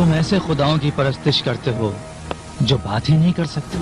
تم ایسے خداؤں کی پرستش کرتے ہو جو بات ہی نہیں کر سکتے.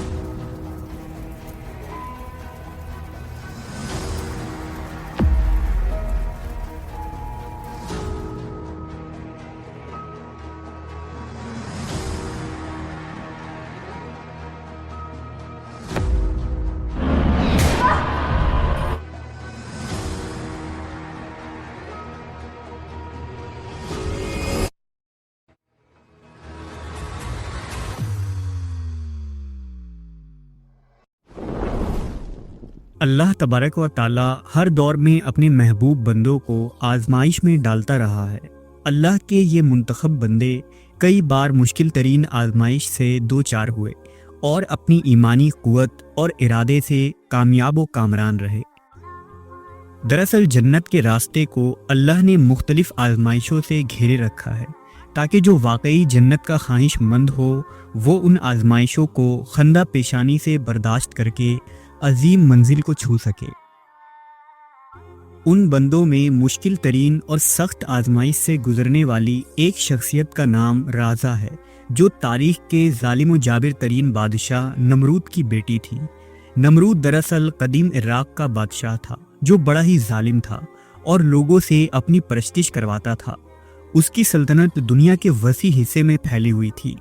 اللہ تبارک و تعالی ہر دور میں اپنے محبوب بندوں کو آزمائش میں ڈالتا رہا ہے. اللہ کے یہ منتخب بندے کئی بار مشکل ترین آزمائش سے دو چار ہوئے اور اپنی ایمانی قوت اور ارادے سے کامیاب و کامران رہے. دراصل جنت کے راستے کو اللہ نے مختلف آزمائشوں سے گھیرے رکھا ہے تاکہ جو واقعی جنت کا خواہش مند ہو وہ ان آزمائشوں کو خندہ پیشانی سے برداشت کر کے عظیم منزل کو چھو سکے. ان بندوں میں مشکل ترین اور سخت آزمائش سے گزرنے والی ایک شخصیت کا نام رازا ہے جو تاریخ کے ظالم و جابر ترین بادشاہ نمرود کی بیٹی تھی. نمرود دراصل قدیم عراق کا بادشاہ تھا جو بڑا ہی ظالم تھا اور لوگوں سے اپنی پرستش کرواتا تھا. اس کی سلطنت دنیا کے وسیع حصے میں پھیلی ہوئی تھی،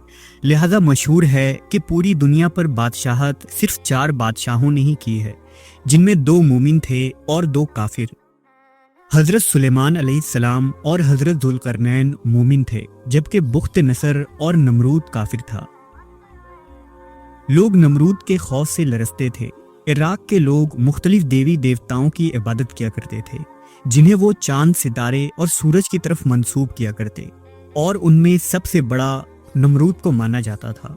لہذا مشہور ہے کہ پوری دنیا پر بادشاہت صرف 4 بادشاہوں نے ہی کی ہے، جن میں 2 مومن تھے اور 2 کافر. حضرت سلیمان علیہ السلام اور حضرت ذوالقرنین مومن تھے جبکہ بخت نصر اور نمرود کافر تھا. لوگ نمرود کے خوف سے لرزتے تھے. عراق کے لوگ مختلف دیوی دیوتاؤں کی عبادت کیا کرتے تھے جنہیں وہ چاند، ستارے اور سورج کی طرف منسوب کیا کرتے، اور ان میں سب سے بڑا نمرود کو مانا جاتا تھا.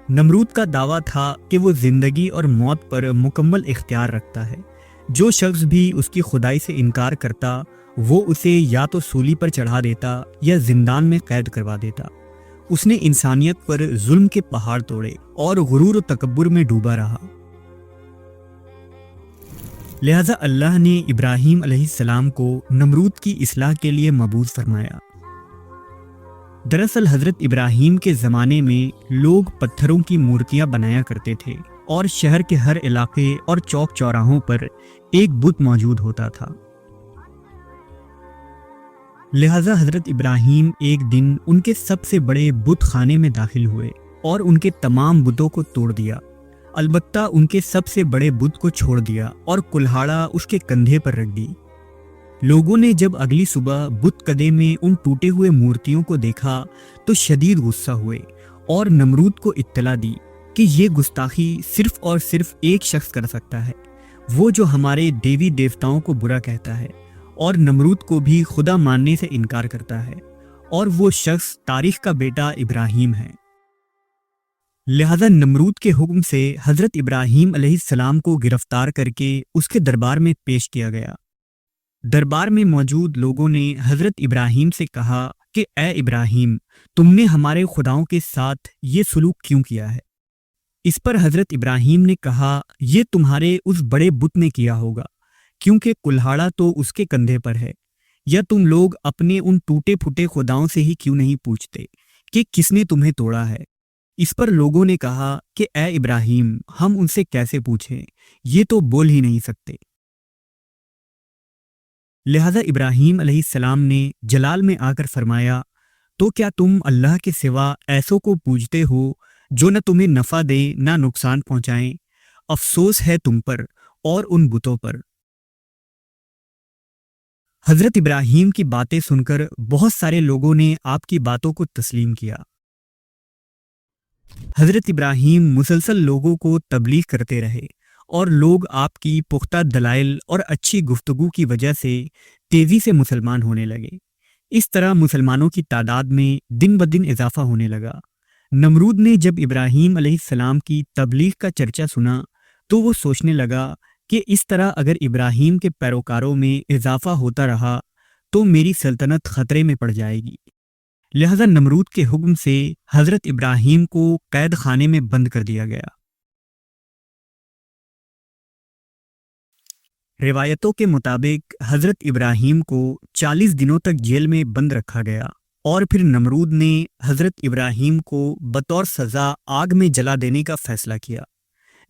نمرود کا دعویٰ تھا کہ وہ زندگی اور موت پر مکمل اختیار رکھتا ہے. جو شخص بھی اس کی خدائی سے انکار کرتا وہ اسے یا تو سولی پر چڑھا دیتا یا زندان میں قید کروا دیتا. اس نے انسانیت پر ظلم کے پہاڑ توڑے اور غرور و تکبر میں ڈوبا رہا. لہذا اللہ نے ابراہیم علیہ السلام کو نمرود کی اصلاح کے لیے مبعوث فرمایا. دراصل حضرت ابراہیم کے زمانے میں لوگ پتھروں کی مورتیاں بنایا کرتے تھے اور شہر کے ہر علاقے اور چوک چوراہوں پر ایک بت موجود ہوتا تھا. لہذا حضرت ابراہیم ایک دن ان کے سب سے بڑے بت خانے میں داخل ہوئے اور ان کے تمام بتوں کو توڑ دیا. البتہ ان کے سب سے بڑے بت کو چھوڑ دیا اور کلہاڑا اس کے کندھے پر رکھ دی. لوگوں نے جب اگلی صبح بت کدے میں ان ٹوٹے ہوئے مورتیوں کو دیکھا تو شدید غصہ ہوئے اور نمرود کو اطلاع دی کہ یہ گستاخی صرف اور صرف ایک شخص کر سکتا ہے، وہ جو ہمارے دیوی دیوتاؤں کو برا کہتا ہے اور نمرود کو بھی خدا ماننے سے انکار کرتا ہے، اور وہ شخص تاریخ کا بیٹا ابراہیم ہے. لہذا نمرود کے حکم سے حضرت ابراہیم علیہ السلام کو گرفتار کر کے اس کے دربار میں پیش کیا گیا. دربار میں موجود لوگوں نے حضرت ابراہیم سے کہا کہ اے ابراہیم، تم نے ہمارے خداؤں کے ساتھ یہ سلوک کیوں کیا ہے؟ اس پر حضرت ابراہیم نے کہا یہ تمہارے اس بڑے بت نے کیا ہوگا، کیونکہ کلہاڑا تو اس کے کندھے پر ہے. یا تم لوگ اپنے ان ٹوٹے پھوٹے خداؤں سے ہی کیوں نہیں پوچھتے کہ کس نے تمہیں توڑا ہے؟ اس پر لوگوں نے کہا کہ اے ابراہیم، ہم ان سے کیسے پوچھیں، یہ تو بول ہی نہیں سکتے. لہذا ابراہیم علیہ السلام نے جلال میں آ کر فرمایا تو کیا تم اللہ کے سوا ایسوں کو پوجتے ہو جو نہ تمہیں نفع دے نہ نقصان پہنچائیں؟ افسوس ہے تم پر اور ان بتوں پر. حضرت ابراہیم کی باتیں سن کر بہت سارے لوگوں نے آپ کی باتوں کو تسلیم کیا. حضرت ابراہیم مسلسل لوگوں کو تبلیغ کرتے رہے اور لوگ آپ کی پختہ دلائل اور اچھی گفتگو کی وجہ سے تیزی سے مسلمان ہونے لگے. اس طرح مسلمانوں کی تعداد میں دن بدن اضافہ ہونے لگا. نمرود نے جب ابراہیم علیہ السلام کی تبلیغ کا چرچا سنا تو وہ سوچنے لگا کہ اس طرح اگر ابراہیم کے پیروکاروں میں اضافہ ہوتا رہا تو میری سلطنت خطرے میں پڑ جائے گی. لہذا نمرود کے حکم سے حضرت ابراہیم کو قید خانے میں بند کر دیا گیا. روایتوں کے مطابق حضرت ابراہیم کو 40 دنوں تک جیل میں بند رکھا گیا اور پھر نمرود نے حضرت ابراہیم کو بطور سزا آگ میں جلا دینے کا فیصلہ کیا۔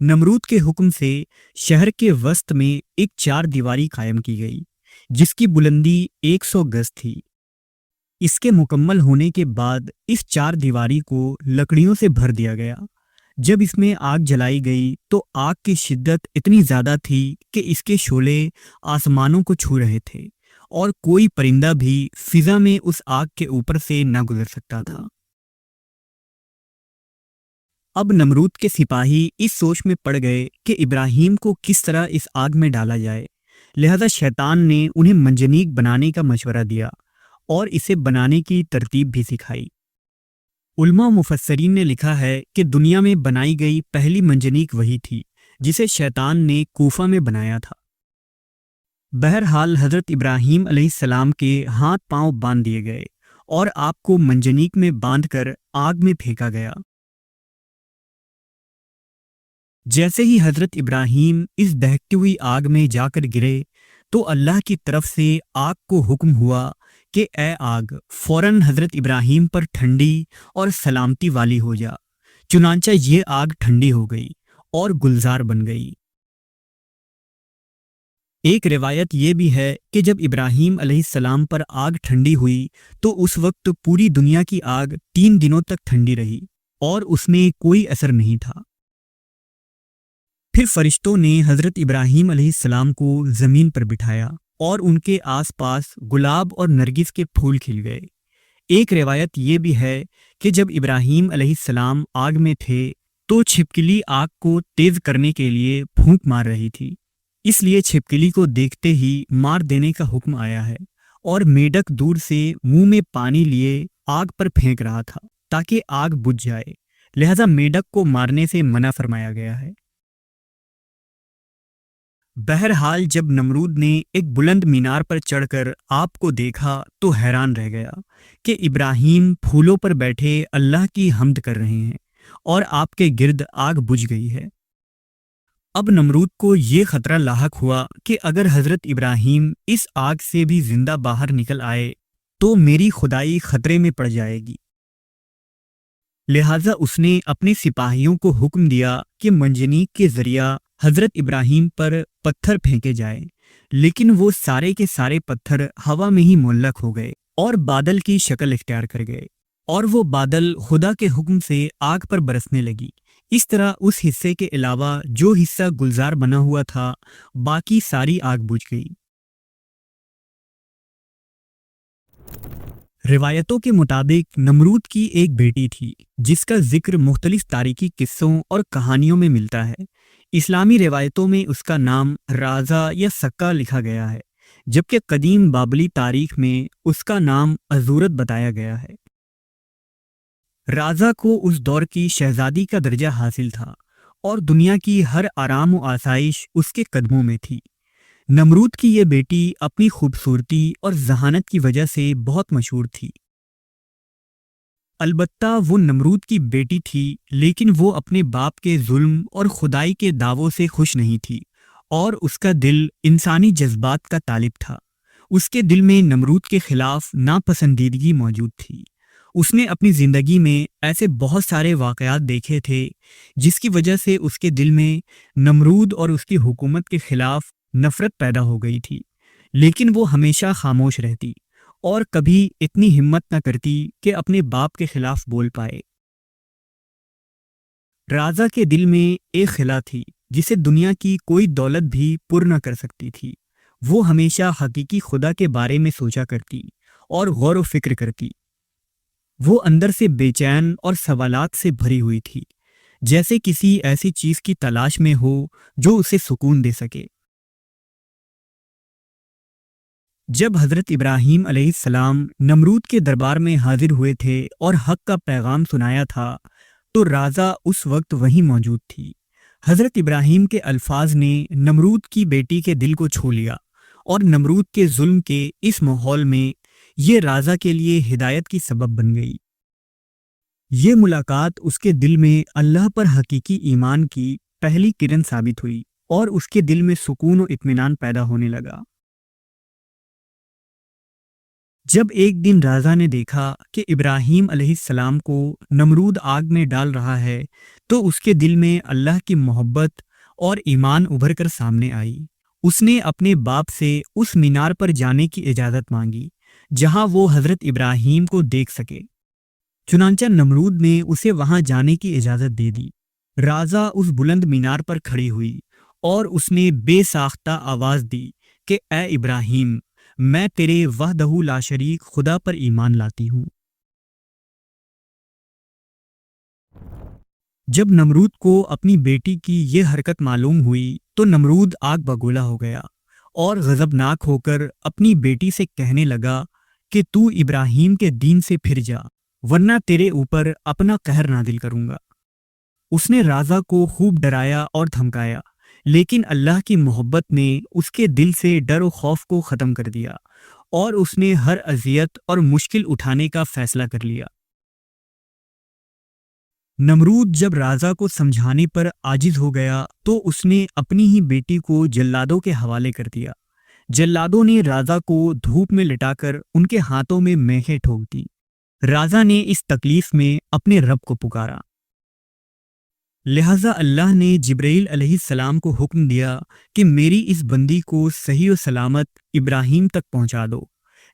نمرود کے حکم سے شہر کے وسط میں ایک 4 دیواری قائم کی گئی جس کی بلندی 100 گز تھی۔ اس کے مکمل ہونے کے بعد اس 4 دیواری کو لکڑیوں سے بھر دیا گیا۔ جب اس میں آگ جلائی گئی تو آگ کی شدت اتنی زیادہ تھی کہ اس کے شعلے آسمانوں کو چھو رہے تھے اور کوئی پرندہ بھی فضا میں اس آگ کے اوپر سے نہ گزر سکتا تھا۔ اب نمرود کے سپاہی اس سوچ میں پڑ گئے کہ ابراہیم کو کس طرح اس آگ میں ڈالا جائے، لہذا شیطان نے انہیں منجنیق بنانے کا مشورہ دیا اور اسے بنانے کی ترتیب بھی سکھائی۔ علماء مفسرین نے لکھا ہے کہ دنیا میں بنائی گئی پہلی منجنیق وہی تھی جسے شیطان نے کوفہ میں بنایا تھا۔ بہرحال حضرت ابراہیم علیہ السلام کے ہاتھ پاؤں باندھ دیے گئے اور آپ کو منجنیق میں باندھ کر آگ میں پھینکا گیا۔ جیسے ہی حضرت ابراہیم اس دہکتی ہوئی آگ میں جا کر گرے تو اللہ کی طرف سے آگ کو حکم ہوا کہ اے آگ فوراً حضرت ابراہیم پر ٹھنڈی اور سلامتی والی ہو جا۔ چنانچہ یہ آگ ٹھنڈی ہو گئی اور گلزار بن گئی۔ ایک روایت یہ بھی ہے کہ جب ابراہیم علیہ السلام پر آگ ٹھنڈی ہوئی تو اس وقت پوری دنیا کی آگ 3 دنوں تک ٹھنڈی رہی اور اس میں کوئی اثر نہیں تھا۔ پھر فرشتوں نے حضرت ابراہیم علیہ السلام کو زمین پر بٹھایا اور ان کے آس پاس گلاب اور نرگس کے پھول کھل گئے۔ ایک روایت یہ بھی ہے کہ جب ابراہیم علیہ السلام آگ میں تھے تو چھپکلی آگ کو تیز کرنے کے لیے پھونک مار رہی تھی، اس لیے چھپکلی کو دیکھتے ہی مار دینے کا حکم آیا ہے، اور میڈک دور سے منہ میں پانی لیے آگ پر پھینک رہا تھا تاکہ آگ بجھ جائے، لہذا میڈک کو مارنے سے منع فرمایا گیا ہے۔ بہرحال جب نمرود نے ایک بلند مینار پر چڑھ کر آپ کو دیکھا تو حیران رہ گیا کہ ابراہیم پھولوں پر بیٹھے اللہ کی حمد کر رہے ہیں اور آپ کے گرد آگ بجھ گئی ہے۔ اب نمرود کو یہ خطرہ لاحق ہوا کہ اگر حضرت ابراہیم اس آگ سے بھی زندہ باہر نکل آئے تو میری خدائی خطرے میں پڑ جائے گی، لہٰذا اس نے اپنے سپاہیوں کو حکم دیا کہ منجنیق کے ذریعہ حضرت ابراہیم پر پتھر پھینکے جائیں، لیکن وہ سارے کے سارے پتھر ہوا میں ہی معلق ہو گئے اور بادل کی شکل اختیار کر گئے، اور وہ بادل خدا کے حکم سے آگ پر برسنے لگی۔ اس طرح اس حصے کے علاوہ جو حصہ گلزار بنا ہوا تھا باقی ساری آگ بجھ گئی۔ روایتوں کے مطابق نمرود کی ایک بیٹی تھی جس کا ذکر مختلف تاریخی قصوں اور کہانیوں میں ملتا ہے۔ اسلامی روایتوں میں اس کا نام رازہ یا سکہ لکھا گیا ہے، جبکہ قدیم بابلی تاریخ میں اس کا نام ازورت بتایا گیا ہے۔ رازہ کو اس دور کی شہزادی کا درجہ حاصل تھا اور دنیا کی ہر آرام و آسائش اس کے قدموں میں تھی۔ نمرود کی یہ بیٹی اپنی خوبصورتی اور ذہانت کی وجہ سے بہت مشہور تھی۔ البتہ وہ نمرود کی بیٹی تھی، لیکن وہ اپنے باپ کے ظلم اور خدائی کے دعووں سے خوش نہیں تھی اور اس کا دل انسانی جذبات کا طالب تھا۔ اس کے دل میں نمرود کے خلاف ناپسندیدگی موجود تھی۔ اس نے اپنی زندگی میں ایسے بہت سارے واقعات دیکھے تھے جس کی وجہ سے اس کے دل میں نمرود اور اس کی حکومت کے خلاف نفرت پیدا ہو گئی تھی، لیکن وہ ہمیشہ خاموش رہتی اور کبھی اتنی ہمت نہ کرتی کہ اپنے باپ کے خلاف بول پائے۔ رازہ کے دل میں ایک خلا تھی جسے دنیا کی کوئی دولت بھی پر نہ کر سکتی تھی۔ وہ ہمیشہ حقیقی خدا کے بارے میں سوچا کرتی اور غور و فکر کرتی۔ وہ اندر سے بے چین اور سوالات سے بھری ہوئی تھی، جیسے کسی ایسی چیز کی تلاش میں ہو جو اسے سکون دے سکے۔ جب حضرت ابراہیم علیہ السلام نمرود کے دربار میں حاضر ہوئے تھے اور حق کا پیغام سنایا تھا تو رازہ اس وقت وہیں موجود تھی۔ حضرت ابراہیم کے الفاظ نے نمرود کی بیٹی کے دل کو چھو لیا، اور نمرود کے ظلم کے اس ماحول میں یہ رازہ کے لیے ہدایت کی سبب بن گئی۔ یہ ملاقات اس کے دل میں اللہ پر حقیقی ایمان کی پہلی کرن ثابت ہوئی اور اس کے دل میں سکون و اطمینان پیدا ہونے لگا۔ جب ایک دن راجا نے دیکھا کہ ابراہیم علیہ السلام کو نمرود آگ میں ڈال رہا ہے تو اس کے دل میں اللہ کی محبت اور ایمان ابھر کر سامنے آئی۔ اس نے اپنے باپ سے اس مینار پر جانے کی اجازت مانگی جہاں وہ حضرت ابراہیم کو دیکھ سکے۔ چنانچہ نمرود نے اسے وہاں جانے کی اجازت دے دی۔ راجا اس بلند مینار پر کھڑی ہوئی اور اس نے بے ساختہ آواز دی کہ اے ابراہیم، میں تیرے وحدہ لا شریک خدا پر ایمان لاتی ہوں۔ جب نمرود کو اپنی بیٹی کی یہ حرکت معلوم ہوئی تو نمرود آگ بگولا ہو گیا اور غضبناک ہو کر اپنی بیٹی سے کہنے لگا کہ تو ابراہیم کے دین سے پھر جا ورنہ تیرے اوپر اپنا قہر نازل کروں گا۔ اس نے راجا کو خوب ڈرایا اور دھمکایا، لیکن اللہ کی محبت نے اس کے دل سے ڈر و خوف کو ختم کر دیا اور اس نے ہر اذیت اور مشکل اٹھانے کا فیصلہ کر لیا۔ نمرود جب راجا کو سمجھانے پر عاجز ہو گیا تو اس نے اپنی ہی بیٹی کو جلادوں کے حوالے کر دیا۔ جلادوں نے راجا کو دھوپ میں لٹا کر ان کے ہاتھوں میں میخیں ٹھوک دی۔ راجا نے اس تکلیف میں اپنے رب کو پکارا، لہذا اللہ نے جبرائیل علیہ السلام کو حکم دیا کہ میری اس بندی کو صحیح و سلامت ابراہیم تک پہنچا دو۔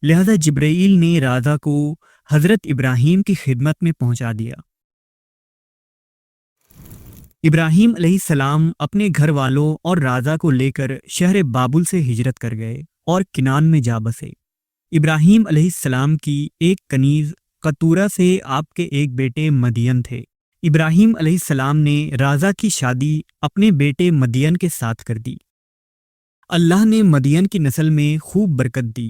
لہذا جبرائیل نے راجا کو حضرت ابراہیم کی خدمت میں پہنچا دیا۔ ابراہیم علیہ السلام اپنے گھر والوں اور راجا کو لے کر شہر بابل سے ہجرت کر گئے اور کنعان میں جا بسے۔ ابراہیم علیہ السلام کی ایک کنیز قطورہ سے آپ کے ایک بیٹے مدین تھے۔ ابراہیم علیہ السلام نے راجا کی شادی اپنے بیٹے مدین کے ساتھ کر دی۔ اللہ نے مدین کی نسل میں خوب برکت دی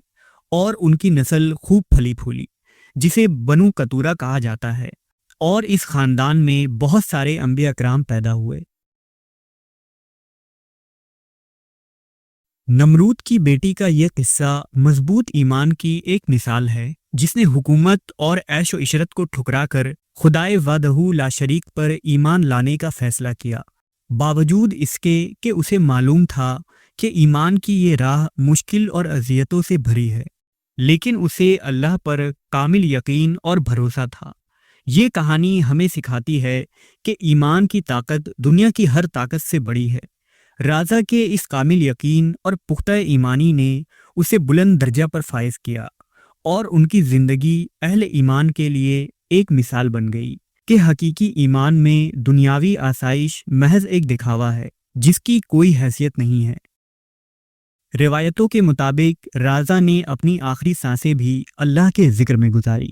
اور ان کی نسل خوب پھلی پھولی، جسے بنو قطورہ کہا جاتا ہے، اور اس خاندان میں بہت سارے انبیاء اکرام پیدا ہوئے۔ نمرود کی بیٹی کا یہ قصہ مضبوط ایمان کی ایک مثال ہے، جس نے حکومت اور عیش و عشرت کو ٹھکرا کر خدائے وحدہ لا شریک پر ایمان لانے کا فیصلہ کیا، باوجود اس کے کہ اسے معلوم تھا کہ ایمان کی یہ راہ مشکل اور اذیتوں سے بھری ہے، لیکن اسے اللہ پر کامل یقین اور بھروسہ تھا۔ یہ کہانی ہمیں سکھاتی ہے کہ ایمان کی طاقت دنیا کی ہر طاقت سے بڑی ہے۔ راجا کے اس کامل یقین اور پختہ ایمانی نے اسے بلند درجہ پر فائز کیا اور ان کی زندگی اہل ایمان کے لیے ایک مثال بن گئی کہ حقیقی ایمان میں دنیاوی آسائش محض ایک دکھاوا ہے جس کی کوئی حیثیت نہیں ہے۔ روایتوں کے مطابق راجا نے اپنی آخری سانسیں بھی اللہ کے ذکر میں گزاری۔